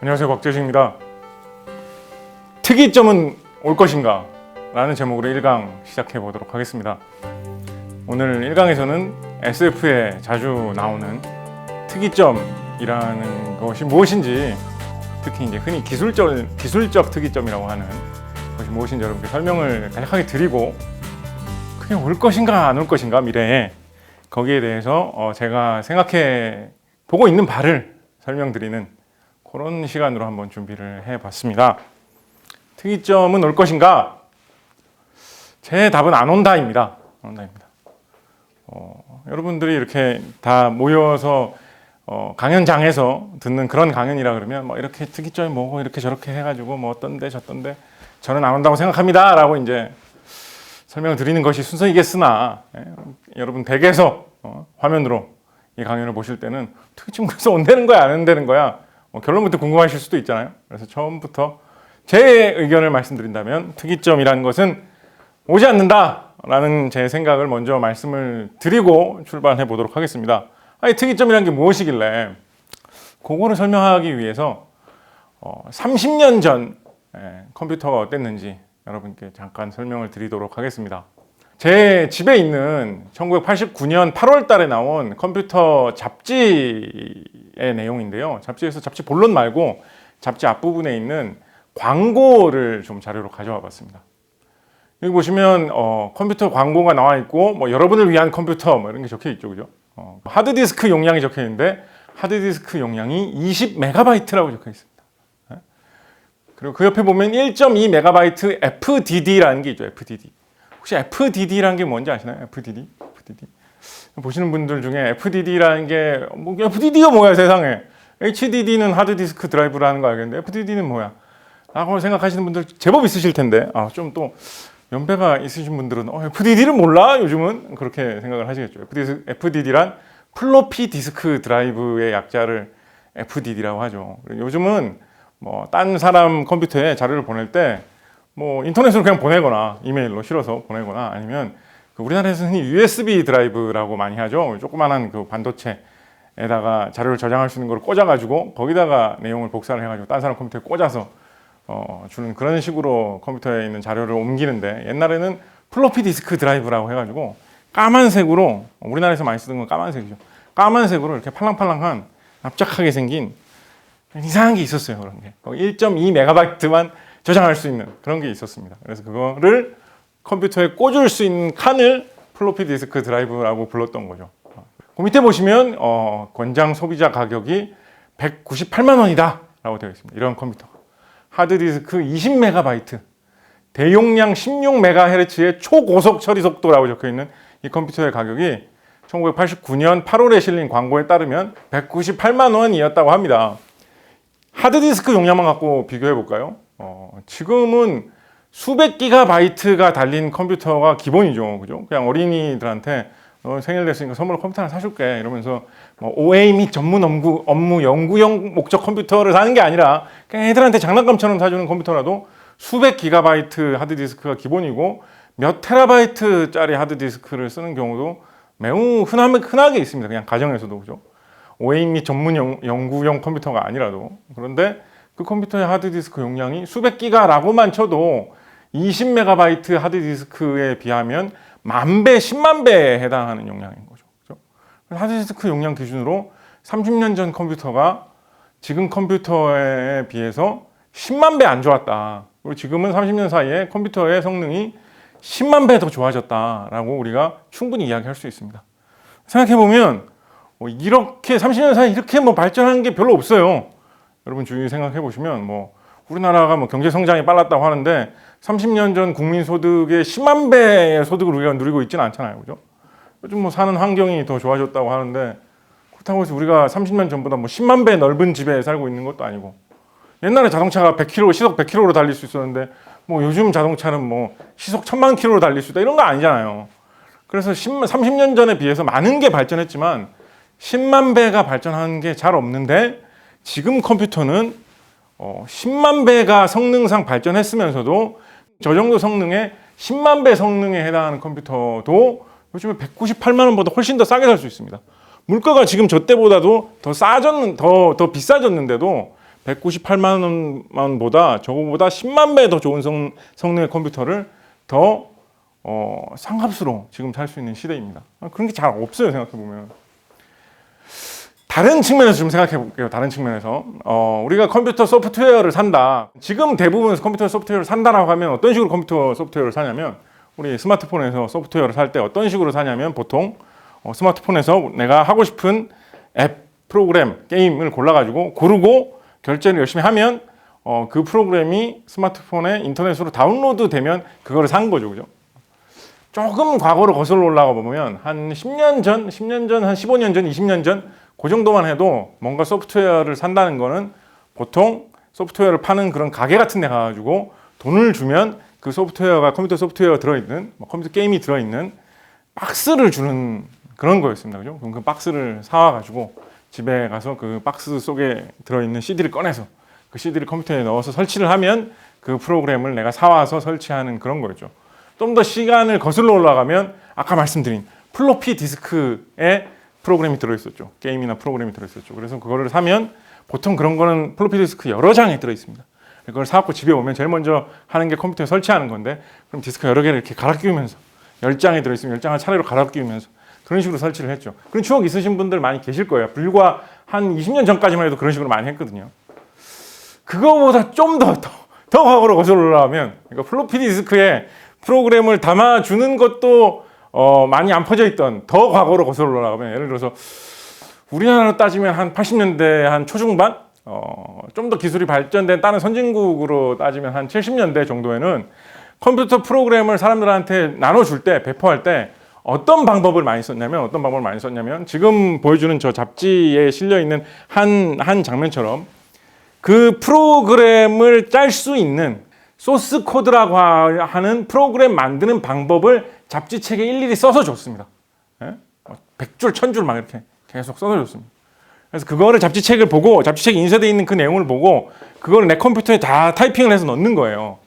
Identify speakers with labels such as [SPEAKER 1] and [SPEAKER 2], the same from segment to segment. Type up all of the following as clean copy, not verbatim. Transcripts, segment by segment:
[SPEAKER 1] 안녕하세요, 곽재식입니다. 특이점은 올 것인가? 라는 제목으로 1강 시작해 보도록 하겠습니다. 오늘 1강에서는 SF에 자주 나오는 특이점이라는 것이 무엇인지, 특히 이제 흔히 기술적 특이점이라고 하는 것이 무엇인지 여러분께 설명을 간략하게 드리고, 그게 올 것인가 안 올 것인가 미래에, 거기에 대해서 제가 생각해 보고 있는 바를 설명드리는 그런 시간으로 한번 준비를 해봤습니다. 특이점은 올 것인가? 제 답은 안 온다입니다. 안 온다입니다. 여러분들이 이렇게 다 모여서 강연장에서 듣는 그런 강연이라 그러면 뭐 이렇게 특이점이 뭐고 이렇게 저렇게 해가지고 뭐 어떤데 저떤데 저는 안 온다고 생각합니다라고 이제 설명을 드리는 것이 순서이겠으나, 여러분 댁에서 화면으로 이 강연을 보실 때는 특이점 그래서 온다는 거야 안 온다는 거야? 결론부터 궁금하실 수도 있잖아요. 그래서 처음부터 제 의견을 말씀드린다면 특이점이라는 것은 오지 않는다라는 제 생각을 먼저 말씀을 드리고 출발해 보도록 하겠습니다. 아니, 특이점이라는 게 무엇이길래, 그거를 설명하기 위해서 30년 전 컴퓨터가 어땠는지 여러분께 잠깐 설명을 드리도록 하겠습니다. 제 집에 있는 1989년 8월 달에 나온 컴퓨터 잡지의 내용인데요. 잡지에서 잡지 본론 말고 잡지 앞부분에 있는 광고를 좀 자료로 가져와 봤습니다. 여기 보시면 컴퓨터 광고가 나와 있고, 뭐 여러분을 위한 컴퓨터 뭐 이런 게 적혀 있죠. 그죠? 하드디스크 용량이 적혀 있는데 하드디스크 용량이 20MB라고 적혀 있습니다. 그리고 그 옆에 보면 1.2MB FDD라는 게 있죠. FDD. 혹시 FDD라는 게 뭔지 아시나요? FDD? 보시는 분들 중에 FDD라는 게 뭐 FDD가 뭐야 세상에? HDD는 하드디스크 드라이브라는 거 알겠는데 FDD는 뭐야? 라고 생각하시는 분들 제법 있으실 텐데, 좀 또 연배가 있으신 분들은 FDD를 몰라? 요즘은 그렇게 생각을 하시겠죠. FDD란 플로피 디스크 드라이브의 약자를 FDD라고 하죠. 요즘은 뭐 딴 사람 컴퓨터에 자료를 보낼 때 뭐 인터넷으로 그냥 보내거나 이메일로 실어서 보내거나, 아니면 우리나라에서는 흔히 USB 드라이브라고 많이 하죠. 조그만한 그 반도체에다가 자료를 저장할 수 있는 걸 꽂아가지고 거기다가 내용을 복사를 해가지고 딴 사람 컴퓨터에 꽂아서 주는 그런 식으로 컴퓨터에 있는 자료를 옮기는데, 옛날에는 플로피 디스크 드라이브라고 해가지고 까만색으로, 우리나라에서 많이 쓰던 건 까만색이죠. 까만색으로 이렇게 팔랑팔랑한 납작하게 생긴 이상한 게 있었어요. 그런 게 1.2MB만 저장할 수 있는 그런 게 있었습니다. 그래서 그거를 컴퓨터에 꽂을 수 있는 칸을 플로피 디스크 드라이브라고 불렀던 거죠. 그 밑에 보시면 권장 소비자 가격이 198만 원이다 라고 되어 있습니다. 이런 컴퓨터, 하드디스크 20MB, 대용량 16MHz의 초고속 처리 속도라고 적혀 있는 이 컴퓨터의 가격이 1989년 8월에 실린 광고에 따르면 198만 원이었다고 합니다. 하드디스크 용량만 갖고 비교해 볼까요? 지금은 수백 기가바이트가 달린 컴퓨터가 기본이죠. 그죠? 그냥 어린이들한테 생일 됐으니까 선물로 컴퓨터 하나 사줄게 이러면서 뭐 OA 및 전문 업무 연구용 목적 컴퓨터를 사는 게 아니라 그냥 애들한테 장난감처럼 사주는 컴퓨터라도 수백 기가바이트 하드디스크가 기본이고, 몇 테라바이트짜리 하드디스크를 쓰는 경우도 매우 흔하게 있습니다. 그냥 가정에서도. 그죠? OA 및 전문 연구용 컴퓨터가 아니라도. 그런데 그 컴퓨터의 하드디스크 용량이 수백 기가라고만 쳐도 20MB 하드디스크에 비하면 10,000배, 100,000배에 해당하는 용량인 거죠. 그렇죠? 하드디스크 용량 기준으로 30년 전 컴퓨터가 지금 컴퓨터에 비해서 10만 배 안 좋았다. 그리고 지금은 30년 사이에 컴퓨터의 성능이 10만 배 더 좋아졌다라고 우리가 충분히 이야기할 수 있습니다. 생각해보면 이렇게 30년 사이에 이렇게 뭐 발전한 게 별로 없어요. 여러분 주위 생각해 보시면 뭐 우리나라가 뭐 경제 성장이 빨랐다고 하는데 30년 전 국민 소득의 10만 배의 소득을 우리가 누리고 있지는 않잖아요. 그죠? 요즘 뭐 사는 환경이 더 좋아졌다고 하는데, 그렇다고 해서 우리가 30년 전보다 뭐 10만 배 넓은 집에 살고 있는 것도 아니고, 옛날에 자동차가 100km, 시속 100km로 달릴 수 있었는데 뭐 요즘 자동차는 뭐 시속 1000만 km로 달릴 수 있다 이런 거 아니잖아요. 그래서 30년 전에 비해서 많은 게 발전했지만 10만 배가 발전한 게 잘 없는데 지금 컴퓨터는 10만 배가 성능상 발전했으면서도 저 정도 성능에 10만 배 성능에 해당하는 컴퓨터도 요즘에 198만 원보다 훨씬 더 싸게 살 수 있습니다. 물가가 지금 저 때보다도 더 비싸졌는데도 198만 원보다 저거보다 10만 배 더 좋은 성능의 컴퓨터를 더 상값으로 지금 살 수 있는 시대입니다. 그런 게 잘 없어요, 생각해 보면. 다른 측면에서 좀 생각해 볼게요. 다른 측면에서 우리가 컴퓨터 소프트웨어를 산다. 지금 대부분 컴퓨터 소프트웨어를 산다라고 하면 어떤 식으로 컴퓨터 소프트웨어를 사냐면 우리 스마트폰에서 소프트웨어를 살 때 어떤 식으로 사냐면 보통 스마트폰에서 내가 하고 싶은 앱, 프로그램, 게임을 골라가지고 고르고 결제를 열심히 하면 그 프로그램이 스마트폰에 인터넷으로 다운로드 되면 그거를 산 거죠. 그죠? 조금 과거로 거슬러 올라가 보면 한 10년 전, 한 15년 전, 20년 전 그 정도만 해도 뭔가 소프트웨어를 산다는 거는 보통 소프트웨어를 파는 그런 가게 같은 데 가가지고 돈을 주면 그 소프트웨어가 컴퓨터 소프트웨어 들어있는 컴퓨터 게임이 들어있는 박스를 주는 그런 거였습니다. 그죠? 그럼 그 박스를 사와가지고 집에 가서 그 박스 속에 들어있는 CD를 꺼내서 그 CD를 컴퓨터에 넣어서 설치를 하면 그 프로그램을 내가 사와서 설치하는 그런 거였죠. 좀 더 시간을 거슬러 올라가면 아까 말씀드린 플로피 디스크에 프로그램이 들어있었죠. 게임이나 프로그램이 들어있었죠. 그래서 그거를 사면 보통 그런 거는 플로피 디스크 여러 장에 들어있습니다. 그걸 사갖고 집에 오면 제일 먼저 하는 게 컴퓨터에 설치하는 건데 그럼 디스크 여러 개를 이렇게 갈아 끼우면서 10장이 들어있으면 10장을 차례로 갈아 끼우면서 그런 식으로 설치를 했죠. 그런 추억 있으신 분들 많이 계실 거예요. 불과 한 20년 전까지만 해도 그런 식으로 많이 했거든요. 그거보다 좀 더 과거로 거슬러 올라가면 그러니까 플로피 디스크에 프로그램을 담아주는 것도 많이 안 퍼져 있던 더 과거로 거슬러 올라가면 예를 들어서 우리나라로 따지면 한 80년대 한 초중반 좀 더 기술이 발전된 다른 선진국으로 따지면 한 70년대 정도에는 컴퓨터 프로그램을 사람들한테 나눠줄 때 배포할 때 어떤 방법을 많이 썼냐면 지금 보여주는 저 잡지에 실려 있는 한 장면처럼 그 프로그램을 짤 수 있는 소스 코드라고 하는 프로그램 만드는 방법을 잡지책에 일일이 써서 줬습니다. 100줄, 1000줄 막 이렇게 계속 써서 줬습니다. 그래서 그거를 잡지책을 보고 잡지책에 인쇄되어 있는 그 내용을 보고 그걸 내 컴퓨터에 다 타이핑을 해서 넣는 거예요.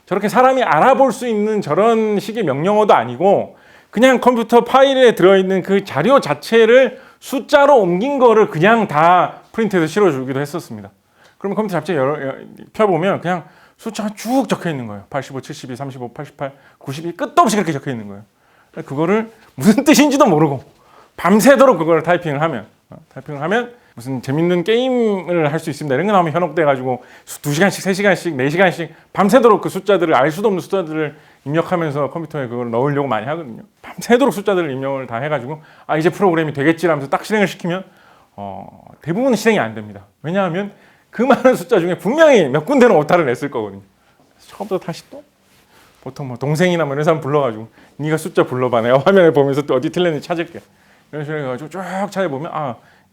[SPEAKER 1] 저렇게 사람이 알아볼 수 있는 저런 식의 명령어도 아니고 그냥 컴퓨터 파일에 들어있는 그 자료 자체를 숫자로 옮긴 거를 그냥 다 프린트해서 실어주기도 했었습니다. 그러면 컴퓨터 잡지 펴보면 그냥 숫자가 쭉 적혀 있는 거예요. 85, 72, 35, 88, 92 끝도 없이 그렇게 적혀 있는 거예요. 그거를 무슨 뜻인지도 모르고 밤새도록 그걸 타이핑을 하면 무슨 재밌는 게임을 할 수 있습니다. 이런 거 나오면 현혹돼가지고 2시간씩, 3시간씩, 4시간씩 밤새도록 그 숫자들을 알 수도 없는 숫자들을 입력하면서 컴퓨터에 그걸 넣으려고 많이 하거든요. 밤새도록 숫자들을 입력을 다 해가지고 이제 프로그램이 되겠지라면서 딱 실행을 시키면 대부분 실행이 안 됩니다. 왜냐하면 그 많은 숫자 중에 분명히 몇 군데는 오타를 냈을 거거든요. 처음부터 다시 또 보통 뭐 동생이나 뭐 이런 사람 불러가지고 네가 숫자 불러봐. 내가 화면을 보면서 또 어디 틀렸는지 찾을게. 이런 식으로 해가지고 쭉 찾아보면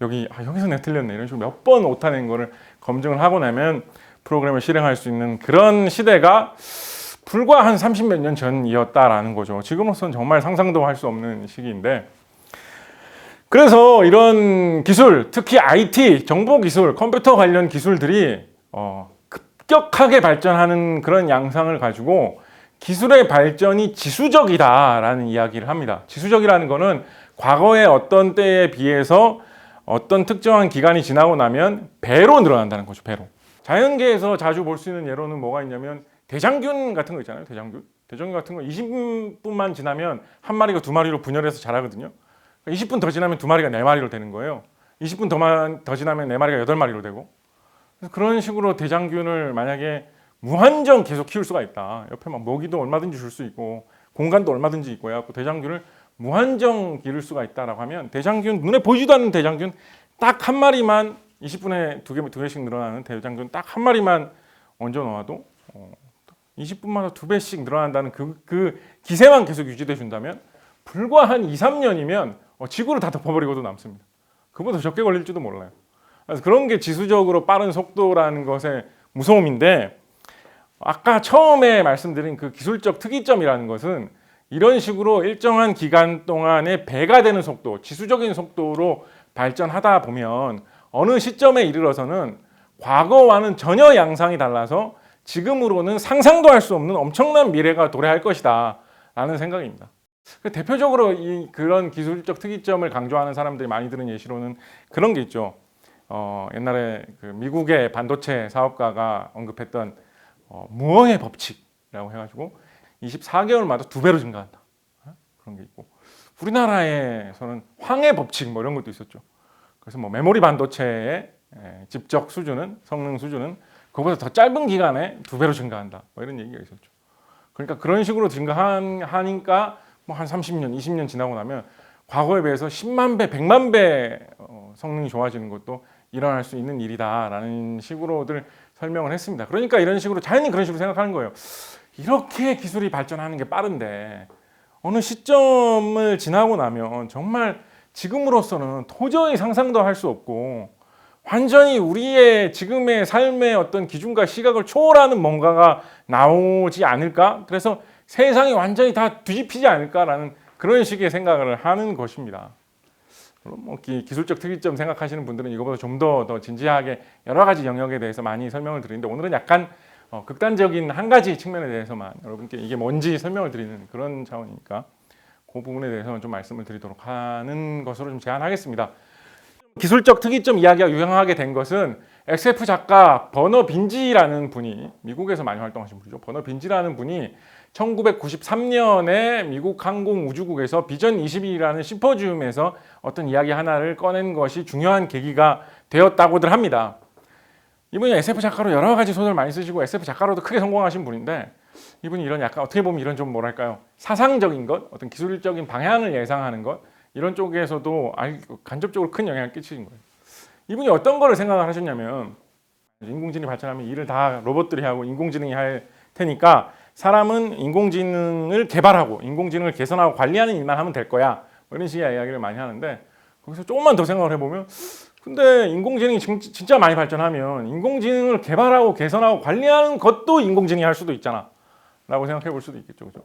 [SPEAKER 1] 여기서 내가 틀렸네. 이런 식으로 몇 번 오타 낸 거를 검증을 하고 나면 프로그램을 실행할 수 있는 그런 시대가 불과 한 30몇 년 전이었다라는 거죠. 지금으로서는 정말 상상도 할 수 없는 시기인데 그래서 이런 기술, 특히 IT, 정보기술, 컴퓨터 관련 기술들이 급격하게 발전하는 그런 양상을 가지고 기술의 발전이 지수적이다라는 이야기를 합니다. 지수적이라는 거는 과거의 어떤 때에 비해서 어떤 특정한 기간이 지나고 나면 배로 늘어난다는 거죠. 배로. 자연계에서 자주 볼 수 있는 예로는 뭐가 있냐면 대장균 같은 거 있잖아요. 대장균 같은 거 20분만 지나면 한 마리가 두 마리로 분열해서 자라거든요. 20분 더 지나면 두 마리가 네 마리로 되는 거예요. 20분 더 지나면 네 마리가 8마리로 되고. 그래서 그런 식으로 대장균을 만약에 무한정 계속 키울 수가 있다. 옆에 막 먹이도 얼마든지 줄 수 있고 공간도 얼마든지 있고 해갖고 대장균을 무한정 기를 수가 있다라고 하면 대장균, 눈에 보이지도 않는 대장균 딱 한 마리만 20분에 두 개씩 늘어나는 대장균 딱 한 마리만 얹어 놓아도 20분마다 2배씩 늘어난다는 그 기세만 계속 유지돼 준다면 불과 한 2, 3년이면 지구를 다 덮어버리고도 남습니다. 그보다 적게 걸릴지도 몰라요. 그래서 그런 게 지수적으로 빠른 속도라는 것의 무서움인데 아까 처음에 말씀드린 그 기술적 특이점이라는 것은 이런 식으로 일정한 기간 동안에 배가 되는 속도, 지수적인 속도로 발전하다 보면 어느 시점에 이르러서는 과거와는 전혀 양상이 달라서 지금으로는 상상도 할 수 없는 엄청난 미래가 도래할 것이다 라는 생각입니다. 대표적으로 그런 기술적 특이점을 강조하는 사람들이 많이 드는 예시로는 그런 게 있죠. 옛날에 그 미국의 반도체 사업가가 언급했던 무어의 법칙이라고 해가지고 24개월마다 2배로 증가한다. 그런 게 있고 우리나라에서는 황해 법칙 뭐 이런 것도 있었죠. 그래서 뭐 메모리 반도체의 집적 수준은 성능 수준은 그보다 더 짧은 기간에 2배로 증가한다. 뭐 이런 얘기가 있었죠. 그러니까 그런 식으로 증가하니까 뭐 한 30년, 20년 지나고 나면 과거에 비해서 10만 배, 100만 배 성능이 좋아지는 것도 일어날 수 있는 일이다라는 식으로들 설명을 했습니다. 그러니까 이런 식으로 자연히 그런 식으로 생각하는 거예요. 이렇게 기술이 발전하는 게 빠른데 어느 시점을 지나고 나면 정말 지금으로서는 도저히 상상도 할 수 없고 완전히 우리의 지금의 삶의 어떤 기준과 시각을 초월하는 뭔가가 나오지 않을까? 그래서 세상이 완전히 다 뒤집히지 않을까라는 그런 식의 생각을 하는 것입니다. 물론 뭐 기술적 특이점 생각하시는 분들은 이거보다 좀 더 진지하게 여러 가지 영역에 대해서 많이 설명을 드리는데 오늘은 약간 극단적인 한 가지 측면에 대해서만 여러분께 이게 뭔지 설명을 드리는 그런 차원이니까 그 부분에 대해서는 좀 말씀을 드리도록 하는 것으로 좀 제안하겠습니다. 기술적 특이점 이야기가 유행하게 된 것은 SF 작가 버너 빈지라는 분이 미국에서 많이 활동하신 분이죠. 버너 빈지라는 분이 1993년에 미국 항공우주국에서 비전 21이라는 심포지움에서 어떤 이야기 하나를 꺼낸 것이 중요한 계기가 되었다고들 합니다. 이분이 SF 작가로 여러 가지 소설 많이 쓰시고 SF 작가로도 크게 성공하신 분인데 이분이 이런 약간 어떻게 보면 이런 좀 뭐랄까요 사상적인 것, 어떤 기술적인 방향을 예상하는 것 이런 쪽에서도 간접적으로 큰 영향을 끼치신 거예요. 이분이 어떤 거를 생각을 하셨냐면 인공지능이 발전하면 일을 다 로봇들이 하고 인공지능이 할 테니까 사람은 인공지능을 개발하고 인공지능을 개선하고 관리하는 일만 하면 될 거야. 뭐 이런 식의 이야기를 많이 하는데 거기서 조금만 더 생각을 해보면 근데 인공지능이 진짜 많이 발전하면 인공지능을 개발하고 개선하고 관리하는 것도 인공지능이 할 수도 있잖아 라고 생각해 볼 수도 있겠죠. 그죠?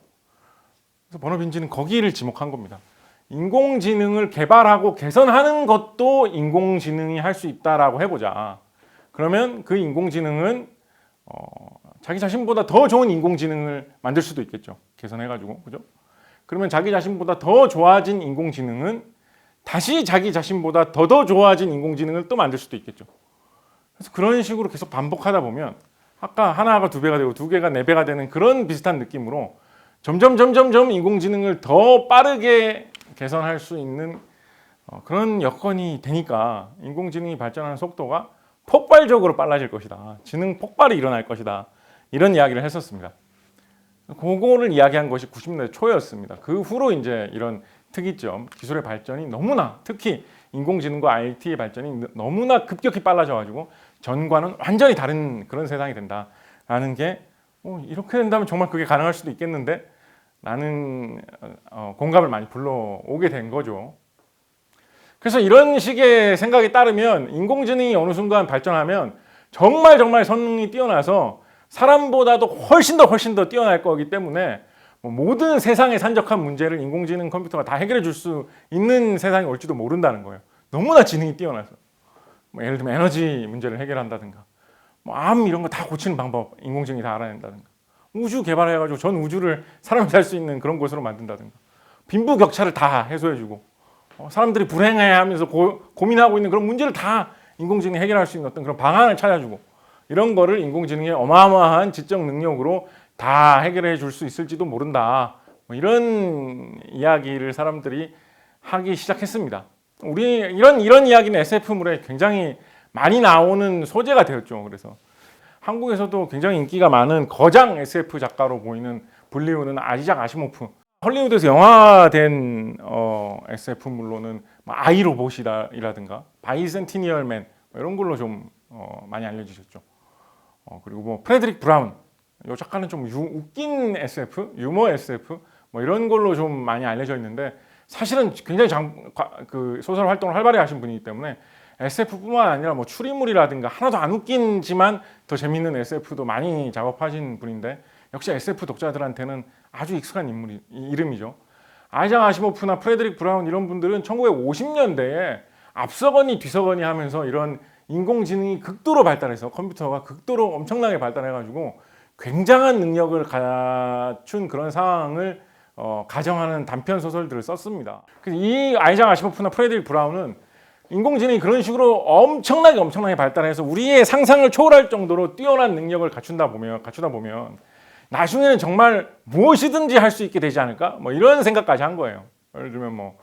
[SPEAKER 1] 그래서 버너 빈지는 거기를 지목한 겁니다. 인공지능을 개발하고 개선하는 것도 인공지능이 할 수 있다라고 해보자. 그러면 그 인공지능은 자기 자신보다 더 좋은 인공지능을 만들 수도 있겠죠. 개선해가지고, 그죠? 그러면 자기 자신보다 더 좋아진 인공지능은 다시 자기 자신보다 더 좋아진 인공지능을 또 만들 수도 있겠죠. 그래서 그런 식으로 계속 반복하다 보면 아까 하나가 2배가 되고 2개가 4배가 되는 그런 비슷한 느낌으로 점점 인공지능을 더 빠르게 개선할 수 있는 그런 여건이 되니까 인공지능이 발전하는 속도가 폭발적으로 빨라질 것이다. 지능 폭발이 일어날 것이다. 이런 이야기를 했었습니다. 그거를 이야기한 것이 90년대 초였습니다. 그 후로 이제 이런 특이점, 기술의 발전이 너무나 특히 인공지능과 IT의 발전이 너무나 급격히 빨라져가지고 전과는 완전히 다른 그런 세상이 된다라는 게 이렇게 된다면 정말 그게 가능할 수도 있겠는데 라는 공감을 많이 불러오게 된 거죠. 그래서 이런 식의 생각에 따르면 인공지능이 어느 순간 발전하면 정말 성능이 뛰어나서 사람보다도 훨씬 더 뛰어날 거기 때문에 모든 세상에 산적한 문제를 인공지능 컴퓨터가 다 해결해 줄 수 있는 세상이 올지도 모른다는 거예요. 너무나 지능이 뛰어나서. 예를 들면 에너지 문제를 해결한다든가 암 이런 거 다 고치는 방법 인공지능이 다 알아낸다든가 우주 개발해가지고 전 우주를 사람이 살 수 있는 그런 곳으로 만든다든가 빈부격차를 다 해소해주고 사람들이 불행해하면서 고민하고 있는 그런 문제를 다 인공지능이 해결할 수 있는 어떤 그런 방안을 찾아주고 이런 거를 인공지능의 어마어마한 지적 능력으로 다 해결해 줄 수 있을지도 모른다. 이런 이야기를 사람들이 하기 시작했습니다. 우리 이런 이야기는 SF물에 굉장히 많이 나오는 소재가 되었죠. 그래서 한국에서도 굉장히 인기가 많은 거장 SF 작가로 보이는 분류는 아이작 아시모프. 헐리우드에서 영화된 SF물로는 아이로봇이라든가 바이센티니얼맨 이런 걸로 좀 많이 알려지셨죠. 그리고 뭐 프레드릭 브라운 이 작가는 좀 웃긴 SF, 유머 SF 뭐 이런 걸로 좀 많이 알려져 있는데 사실은 굉장히 그 소설 활동을 활발히 하신 분이기 때문에 SF뿐만 아니라 뭐 추리물이라든가 하나도 안 웃긴지만 더 재밌는 SF도 많이 작업하신 분인데 역시 SF 독자들한테는 아주 익숙한 이름이죠. 아이작 아시모프나 프레드릭 브라운 이런 분들은 1950년대에 앞서거니 뒤서거니 하면서 이런 인공지능이 극도로 발달해서 컴퓨터가 극도로 엄청나게 발달해가지고 굉장한 능력을 갖춘 그런 상황을 가정하는 단편 소설들을 썼습니다. 그래서 이 아이작 아시모프나 프레드릭 브라운은 인공지능이 그런 식으로 엄청나게 발달해서 우리의 상상을 초월할 정도로 뛰어난 능력을 갖추다 보면 나중에는 정말 무엇이든지 할 수 있게 되지 않을까? 뭐 이런 생각까지 한 거예요. 예를 들면 뭐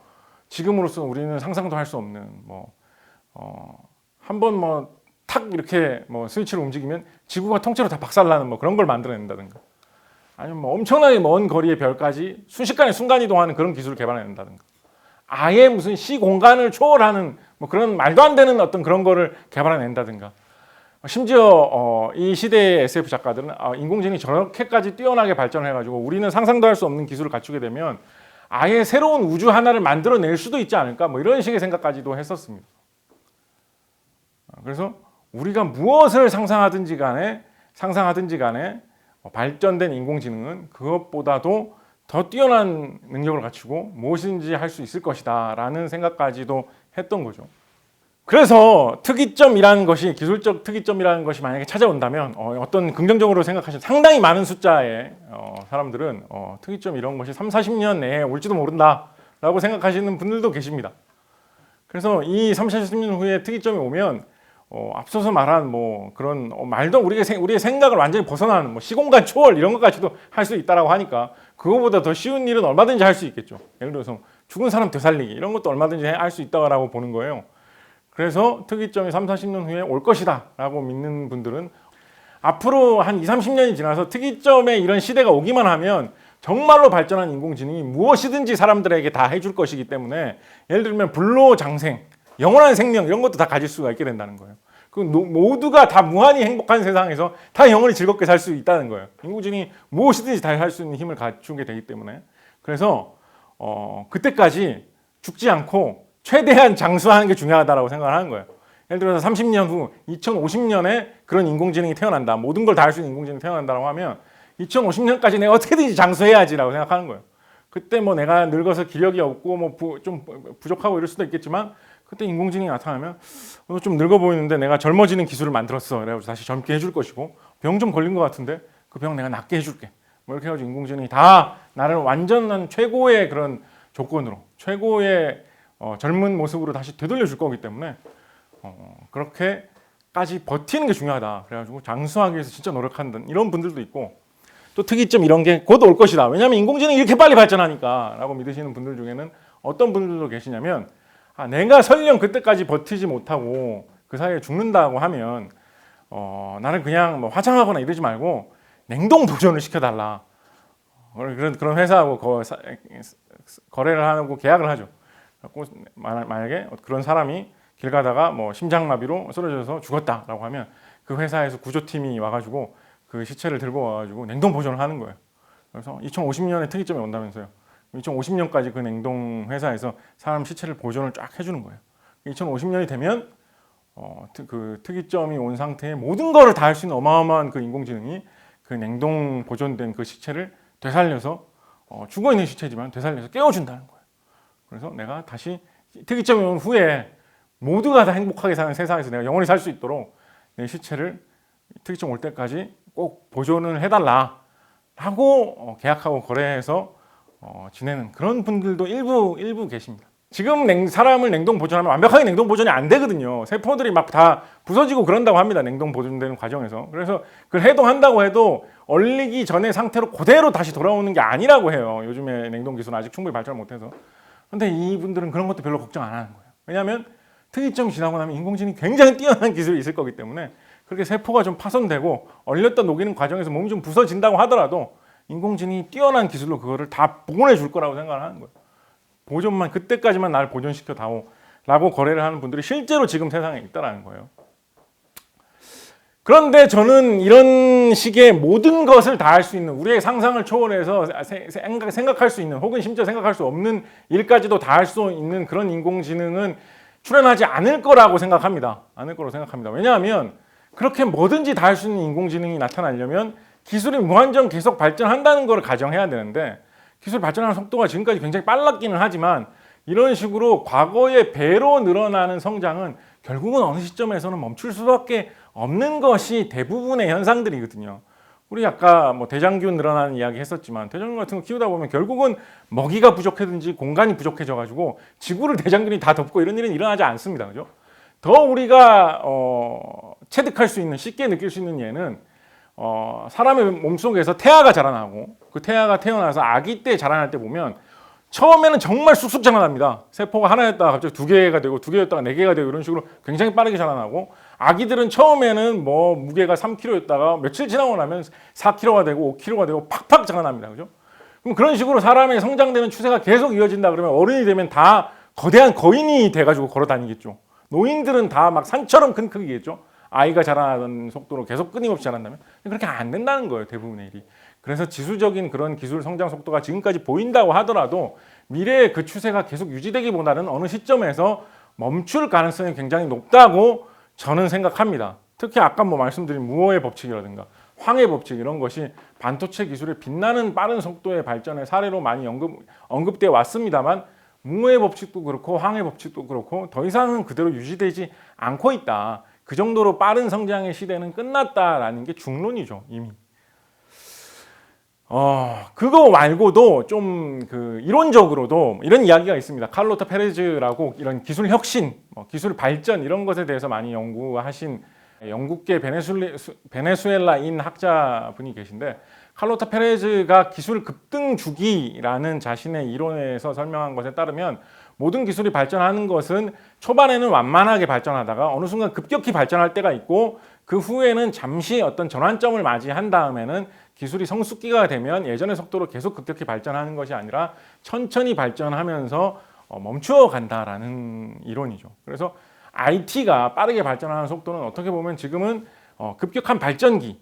[SPEAKER 1] 지금으로서 우리는 상상도 할 수 없는 한번 탁 이렇게 스위치를 움직이면 지구가 통째로 다 박살나는 그런 걸 만들어낸다든가, 아니면 엄청나게 먼 거리의 별까지 순식간에 순간 이동하는 그런 기술을 개발해낸다든가, 아예 무슨 시공간을 초월하는 그런 말도 안 되는 어떤 그런 거를 개발해낸다든가, 심지어 이 시대의 SF 작가들은 인공지능이 저렇게까지 뛰어나게 발전해가지고 우리는 상상도 할 수 없는 기술을 갖추게 되면 아예 새로운 우주 하나를 만들어낼 수도 있지 않을까, 이런 식의 생각까지도 했었습니다. 그래서 우리가 무엇을 상상하든지 간에 발전된 인공지능은 그것보다도 더 뛰어난 능력을 갖추고 무엇인지 할 수 있을 것이다 라는 생각까지도 했던 거죠. 그래서 특이점이라는 것이, 기술적 특이점이라는 것이 만약에 찾아온다면 어떤 긍정적으로 생각하시는 상당히 많은 숫자의 사람들은 특이점 이런 것이 30-40년 내에 올지도 모른다 라고 생각하시는 분들도 계십니다. 그래서 이 30-40년 후에 특이점이 오면 앞서서 말한 그런 말도 우리의 생각을 완전히 벗어나는 시공간 초월 이런 것까지도 할 수 있다라고 하니까 그거보다 더 쉬운 일은 얼마든지 할 수 있겠죠. 예를 들어서 죽은 사람 되살리기 이런 것도 얼마든지 할 수 있다고 보는 거예요. 그래서 특이점이 30-40년 후에 올 것이다 라고 믿는 분들은 앞으로 한 20-30년이 지나서 특이점의 이런 시대가 오기만 하면 정말로 발전한 인공지능이 무엇이든지 사람들에게 다 해줄 것이기 때문에, 예를 들면 불로장생, 영원한 생명 이런 것도 다 가질 수가 있게 된다는 거예요. 모두가 다 무한히 행복한 세상에서 다 영원히 즐겁게 살 수 있다는 거예요. 인공지능이 무엇이든지 다 할 수 있는 힘을 갖추게 되기 때문에. 그래서 그때까지 죽지 않고 최대한 장수하는 게 중요하다고 생각을 하는 거예요. 예를 들어서 30년 후 2050년에 그런 인공지능이 태어난다, 모든 걸 다 할 수 있는 인공지능이 태어난다고 하면 2050년까지 내가 어떻게든지 장수해야지라고 생각하는 거예요. 그때 내가 늙어서 기력이 없고 좀 부족하고 이럴 수도 있겠지만 그때 인공지능이 나타나면 너 좀 늙어 보이는데 내가 젊어지는 기술을 만들었어. 그래가지고 다시 젊게 해줄 것이고, 병 좀 걸린 것 같은데 그 병 내가 낫게 해줄게. 이렇게 해가지고 인공지능이 다 나를 완전한 최고의 그런 조건으로, 최고의 젊은 모습으로 다시 되돌려 줄 거기 때문에 그렇게까지 버티는 게 중요하다. 그래가지고 장수하기 위해서 진짜 노력한다는 이런 분들도 있고, 또 특이점 이런 게 곧 올 것이다. 왜냐하면 인공지능이 이렇게 빨리 발전하니까 라고 믿으시는 분들 중에는 어떤 분들도 계시냐면, 내가 설령 그때까지 버티지 못하고 그 사이에 죽는다고 하면 나는 그냥 화장하거나 이러지 말고 냉동 보존을 시켜달라. 그런 회사하고 거래를 하고 계약을 하죠. 만약에 그런 사람이 길 가다가 심장마비로 쓰러져서 죽었다라고 하면 그 회사에서 구조팀이 와가지고 그 시체를 들고 와가지고 냉동 보존을 하는 거예요. 그래서 2050년에 특이점이 온다면서요. 2050년까지 그 냉동 회사에서 사람 시체를 보존을 쫙 해주는 거예요. 2050년이 되면 그 특이점이 온 상태에 모든 거를 다 할 수 있는 어마어마한 그 인공지능이 그 냉동 보존된 그 시체를 되살려서 죽어 있는 시체지만 되살려서 깨워준다는 거예요. 그래서 내가 다시 특이점이 온 후에 모두가 다 행복하게 사는 세상에서 내가 영원히 살 수 있도록 내 시체를 특이점 올 때까지 꼭 보존을 해달라 하고 계약하고 거래해서 지내는 그런 분들도 일부 계십니다. 지금 사람을 냉동 보존하면 완벽하게 냉동 보존이 안 되거든요. 세포들이 막 다 부서지고 그런다고 합니다. 냉동 보존되는 과정에서. 그래서 그걸 해동한다고 해도 얼리기 전의 상태로 그대로 다시 돌아오는 게 아니라고 해요. 요즘에 냉동 기술은 아직 충분히 발전을 못해서. 근데 이분들은 그런 것도 별로 걱정 안 하는 거예요. 왜냐하면 특이점이 지나고 나면 인공지능이 굉장히 뛰어난 기술이 있을 거기 때문에 그렇게 세포가 좀 파손되고 얼렸다 녹이는 과정에서 몸이 좀 부서진다고 하더라도 인공지능이 뛰어난 기술로 그거를 다 복원해 줄 거라고 생각을 하는 거예요. 보존만, 그때까지만 날 보존시켜 다오 라고 거래를 하는 분들이 실제로 지금 세상에 있다는 거예요. 그런데 저는 이런 식의 모든 것을 다 할 수 있는, 우리의 상상을 초월해서 생각할 수 있는, 혹은 심지어 생각할 수 없는 일까지도 다 할 수 있는 그런 인공지능은 출현하지 않을 거라고 생각합니다. 않을 거라고 생각합니다. 왜냐하면 그렇게 뭐든지 다 할 수 있는 인공지능이 나타나려면 기술이 무한정 계속 발전한다는 걸 가정해야 되는데 기술 발전하는 속도가 지금까지 굉장히 빨랐기는 하지만 이런 식으로 과거의 배로 늘어나는 성장은 결국은 어느 시점에서는 멈출 수밖에 없는 것이 대부분의 현상들이거든요. 우리 아까 뭐 대장균 늘어나는 이야기 했었지만 대장균 같은 거 키우다 보면 결국은 먹이가 부족해든지 공간이 부족해져 가지고 지구를 대장균이 다 덮고 이런 일은 일어나지 않습니다. 그죠? 더 우리가 체득할 수 있는 쉽게 느낄 수 있는 예는 사람의 몸속에서 태아가 자라나고 그 태아가 태어나서 아기 때 자라날 때 보면 처음에는 정말 쑥쑥 자라납니다. 세포가 하나였다가 갑자기 2개가 되고 2개였다가 4개가 되고 이런 식으로 굉장히 빠르게 자라나고 아기들은 처음에는 뭐 무게가 3kg였다가 며칠 지나고 나면 4kg가 되고 5kg가 되고 팍팍 자라납니다. 그죠? 그럼 그런 식으로 사람의 성장되는 추세가 계속 이어진다 그러면 어른이 되면 다 거대한 거인이 돼가지고 걸어 다니겠죠. 노인들은 다 막 산처럼 큰 크기겠죠. 아이가 자라나던 속도로 계속 끊임없이 자란다면 그렇게 안 된다는 거예요. 대부분의 일이. 그래서 지수적인 그런 기술 성장 속도가 지금까지 보인다고 하더라도 미래의 그 추세가 계속 유지되기보다는 어느 시점에서 멈출 가능성이 굉장히 높다고 저는 생각합니다. 특히 아까 뭐 말씀드린 무어의 법칙이라든가 황의 법칙 이런 것이 반도체 기술의 빛나는 빠른 속도의 발전의 사례로 많이 언급되어 왔습니다만 무어의 법칙도 그렇고 황의 법칙도 그렇고 더 이상은 그대로 유지되지 않고 있다. 그 정도로 빠른 성장의 시대는 끝났다라는 게 중론이죠, 이미. 그거 말고도 좀 그 이론적으로도 이런 이야기가 있습니다. 칼로타 페레즈라고 이런 기술 혁신, 기술 발전 이런 것에 대해서 많이 연구하신 영국계 베네수엘라인 학자분이 계신데 칼로타 페레즈가 기술 급등 주기라는 자신의 이론에서 설명한 것에 따르면 모든 기술이 발전하는 것은 초반에는 완만하게 발전하다가 어느 순간 급격히 발전할 때가 있고 그 후에는 잠시 어떤 전환점을 맞이한 다음에는 기술이 성숙기가 되면 예전의 속도로 계속 급격히 발전하는 것이 아니라 천천히 발전하면서 멈추어 간다라는 이론이죠. 그래서 IT가 빠르게 발전하는 속도는 어떻게 보면 지금은 급격한 발전기,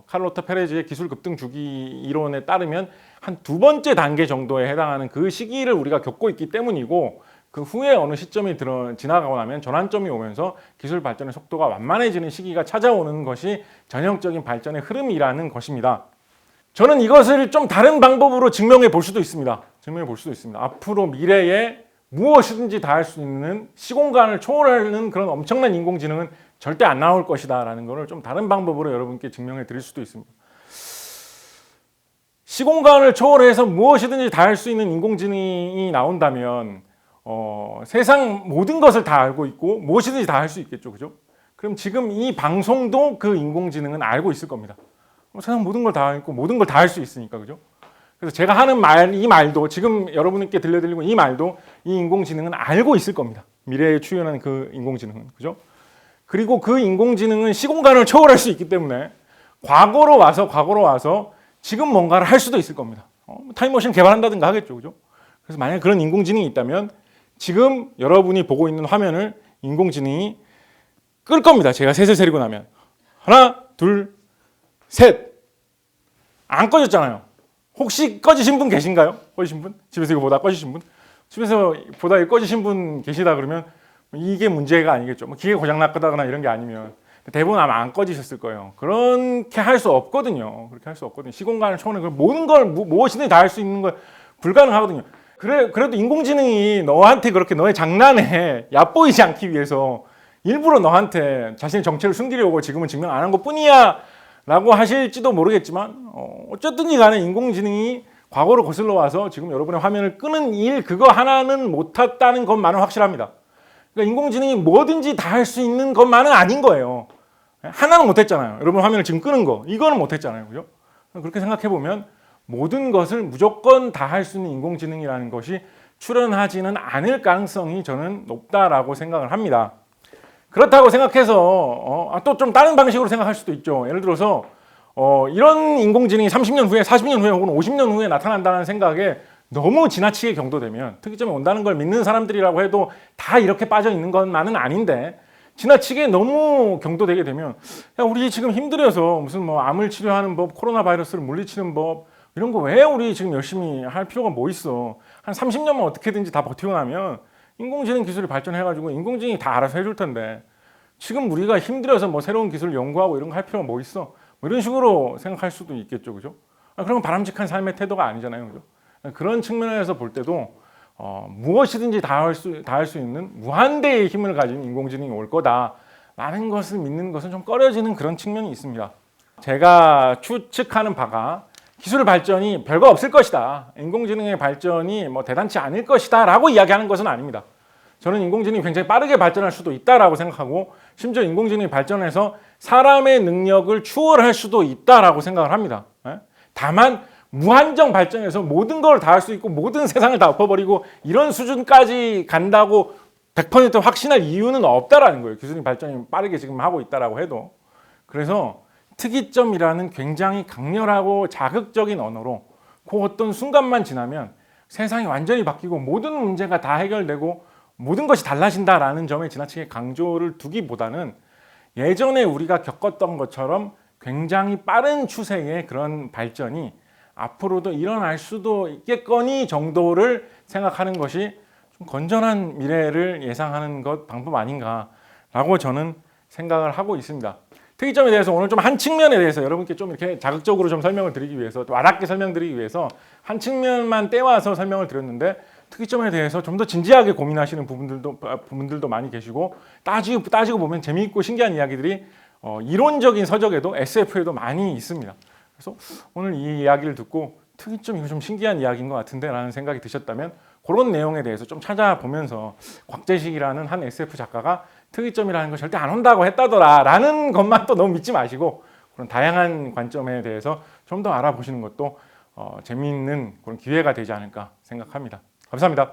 [SPEAKER 1] 칼로타 페레즈의 기술 급등 주기 이론에 따르면 한 2번째 단계 정도에 해당하는 그 시기를 우리가 겪고 있기 때문이고 그 후에 어느 시점이 지나가고 나면 전환점이 오면서 기술 발전의 속도가 완만해지는 시기가 찾아오는 것이 전형적인 발전의 흐름이라는 것입니다. 저는 이것을 좀 다른 방법으로 증명해 볼 수도 있습니다. 앞으로 미래에 무엇이든지 다 할 수 있는 시공간을 초월하는 그런 엄청난 인공지능은 절대 안 나올 것이다 라는 것을 좀 다른 방법으로 여러분께 증명해 드릴 수도 있습니다. 시공간을 초월해서 무엇이든지 다 할 수 있는 인공지능이 나온다면 세상 모든 것을 다 알고 있고 무엇이든지 다 할 수 있겠죠. 그죠? 그럼 지금 이 방송도 그 인공지능은 알고 있을 겁니다. 세상 모든 걸 다 알고 모든 걸 다 할 수 있으니까. 그죠? 그래서 제가 하는 이 말도 지금 여러분께 들려드리고 이 말도 이 인공지능은 알고 있을 겁니다. 미래에 출현하는 그 인공지능은. 그죠? 그리고 그 인공지능은 시공간을 초월할 수 있기 때문에 과거로 와서 지금 뭔가를 할 수도 있을 겁니다. 타임머신 개발한다든가 하겠죠. 그죠? 그래서 만약에 그런 인공지능이 있다면 지금 여러분이 보고 있는 화면을 인공지능이 끌 겁니다. 제가 셋을 세리고 나면. 하나, 둘, 셋. 안 꺼졌잖아요. 혹시 꺼지신 분 계신가요? 꺼지신 분? 집에서 이거 보다 꺼지신 분? 집에서 보다 이거 꺼지신 분 계시다 그러면 이게 문제가 아니겠죠. 뭐 기계 고장 났다거나 이런 게 아니면 대부분 아마 안 꺼지셨을 거예요. 그렇게 할 수 없거든요. 그렇게 할 수 없거든요. 시공간을 초월해 모든 걸 무엇이든 다 할 수 있는 거 불가능하거든요. 그래도 인공지능이 너한테 그렇게 너의 장난에 얕보이지 않기 위해서 일부러 너한테 자신의 정체를 숨기려고 지금은 증명 안 한 것뿐이야 라고 하실지도 모르겠지만 어쨌든지 간에 인공지능이 과거로 거슬러 와서 지금 여러분의 화면을 끄는 일 그거 하나는 못했다는 것만은 확실합니다. 그러니까 인공지능이 뭐든지 다 할 수 있는 것만은 아닌 거예요. 하나는 못했잖아요. 여러분 화면을 지금 끄는 거 이거는 못했잖아요. 그죠? 그렇게 생각해보면 모든 것을 무조건 다 할 수 있는 인공지능이라는 것이 출현하지는 않을 가능성이 저는 높다라고 생각을 합니다. 그렇다고 생각해서 또 좀 다른 방식으로 생각할 수도 있죠. 예를 들어서 이런 인공지능이 30년 후에 40년 후에 혹은 50년 후에 나타난다는 생각에 너무 지나치게 경도되면 특이점이 온다는 걸 믿는 사람들이라고 해도 다 이렇게 빠져 있는 것만은 아닌데 지나치게 너무 경도되게 되면 야 우리 지금 힘들어서 무슨 뭐 암을 치료하는 법, 코로나 바이러스를 물리치는 법 이런 거 왜 우리 지금 열심히 할 필요가 뭐 있어. 한 30년만 어떻게든지 다 버티고 나면 인공지능 기술이 발전해가지고 인공지능이 다 알아서 해줄 텐데 지금 우리가 힘들어서 뭐 새로운 기술 연구하고 이런 거 할 필요가 뭐 있어? 뭐 이런 식으로 생각할 수도 있겠죠, 그죠? 그런 건 바람직한 삶의 태도가 아니잖아요, 그죠? 그런 측면에서 볼 때도 무엇이든지 다 할 수 있는 무한대의 힘을 가진 인공지능이 올 거다라는 것을 믿는 것은 좀 꺼려지는 그런 측면이 있습니다. 제가 추측하는 바가 기술 발전이 별거 없을 것이다. 인공지능의 발전이 뭐 대단치 않을 것이다 라고 이야기하는 것은 아닙니다. 저는 인공지능이 굉장히 빠르게 발전할 수도 있다라고 생각하고 심지어 인공지능이 발전해서 사람의 능력을 추월할 수도 있다라고 생각을 합니다. 다만 무한정 발전해서 모든 걸 다 할 수 있고 모든 세상을 다 엎어버리고 이런 수준까지 간다고 100% 확신할 이유는 없다라는 거예요. 기술이 발전이 빠르게 지금 하고 있다라고 해도. 그래서 특이점이라는 굉장히 강렬하고 자극적인 언어로 그 어떤 순간만 지나면 세상이 완전히 바뀌고 모든 문제가 다 해결되고 모든 것이 달라진다라는 점에 지나치게 강조를 두기보다는 예전에 우리가 겪었던 것처럼 굉장히 빠른 추세의 그런 발전이 앞으로도 일어날 수도 있겠거니 정도를 생각하는 것이 좀 건전한 미래를 예상하는 것 방법 아닌가라고 저는 생각을 하고 있습니다. 특이점에 대해서 오늘 좀 한 측면에 대해서 여러분께 좀 이렇게 자극적으로 좀 설명을 드리기 위해서 와닿게 설명드리기 위해서 한 측면만 떼와서 설명을 드렸는데 특이점에 대해서 좀 더 진지하게 고민하시는 부분들도 많이 계시고 따지고 보면 재미있고 신기한 이야기들이 이론적인 서적에도 SF에도 많이 있습니다. 그래서 오늘 이 이야기를 듣고 특이점 이거 좀 신기한 이야기인 것 같은데 라는 생각이 드셨다면 그런 내용에 대해서 좀 찾아보면서 곽재식이라는 한 SF 작가가 특이점이라는 거 절대 안 온다고 했다더라 라는 것만 또 너무 믿지 마시고 그런 다양한 관점에 대해서 좀 더 알아보시는 것도 재미있는 그런 기회가 되지 않을까 생각합니다. 감사합니다.